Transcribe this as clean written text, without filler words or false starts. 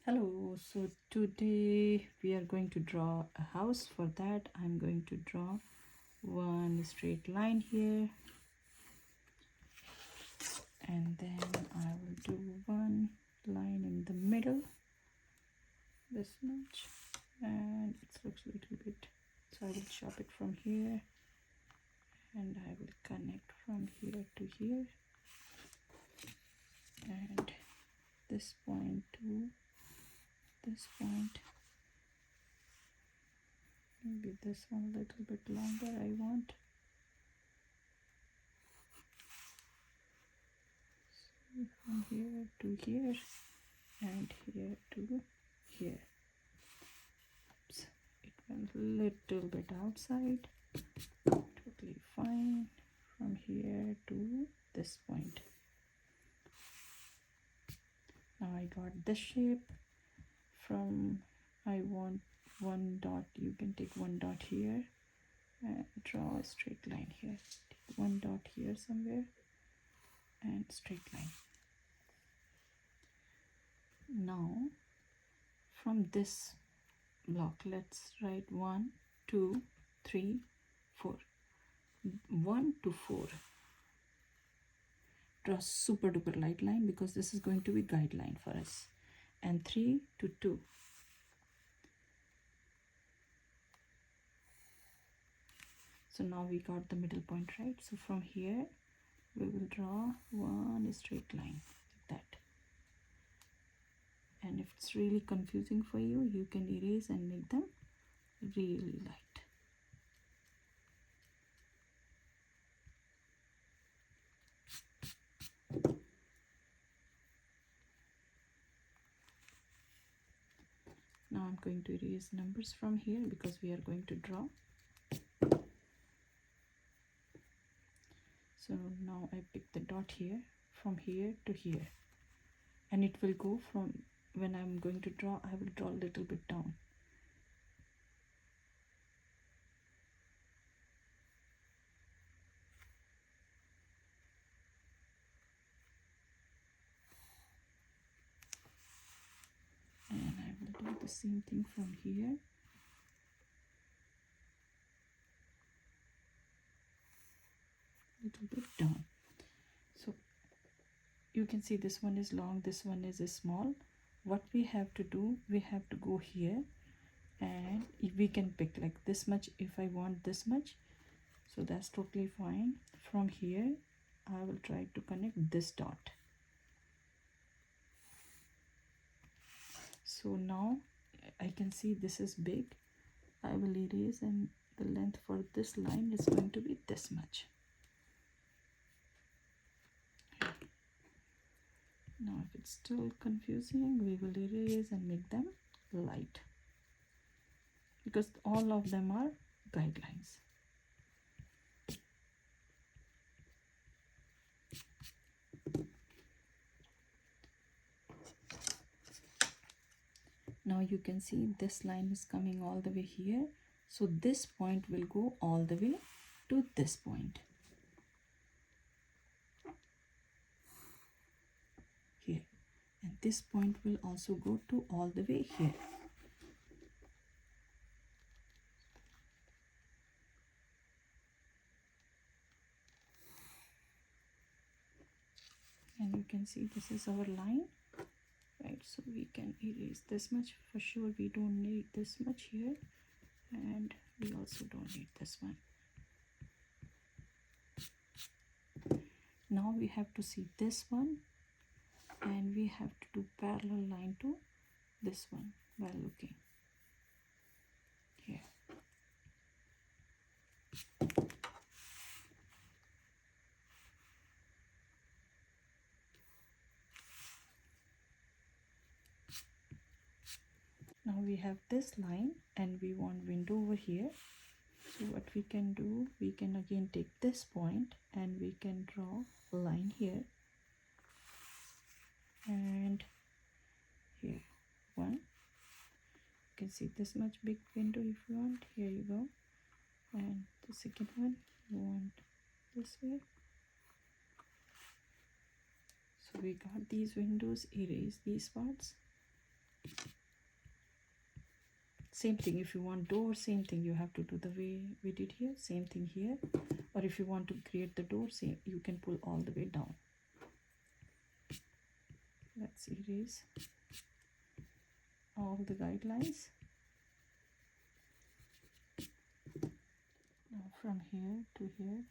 Hello, so today we are going to draw a house. For that I'm going to draw one straight line here, and then I will do one line in the middle, this much, and it looks a little bit, so I will chop it from here and I will connect from here to here, and this point to this point. Maybe this one a little bit longer I want. So from here to here and here to here. Oops, it went a little bit outside. Totally fine. From here to this point. Now I got this shape. From I want one dot, you can take one dot here and draw a straight line here. Take one dot here somewhere and straight line. Now from this block, let's write 1, 2, 3, 4. 1 to 4. Draw super duper light line because this is going to be guideline for us. And 3 to 2. So now we got the middle point, right? So from here we will draw one straight line like that. And if it's really confusing for you, you can erase and make them really light. Now I'm going to erase numbers from here because we are going to draw. So now I pick the dot here, from here to here, and it will go from, when I'm going to draw, I will draw a little bit down. And I will do the same thing from here. Little bit down. So you can see this one is long, this one is small. What we have to do, we have to go here and we can pick like this much if I want this much, so that's totally fine. From here I will try to connect this dot. So now I can see this is big. I will erase, and the length for this line is going to be this much. Now if it's still confusing, we will erase and make them light because all of them are guidelines. Now you can see this line is coming all the way here, so this point will go all the way to this point here, and this point will also go to all the way here. And you can see this is our line, right? So we can erase this much for sure. We don't need this much here, and we also don't need this one. Now we have to see this one, and we have to do parallel line to this one while looking here. Now we have this line and we want window over here. So what we can do, we can again take this point and we can draw a line here and here. One, you can see this much big window if you want. Here you go. And the second one you want this way. So we got these windows. Erase these parts Same thing, if you want door, same thing, you have to do the way we did here, same thing here. Or if you want to create the door, same, you can pull all the way down. Let's erase all the guidelines. Now from here to here,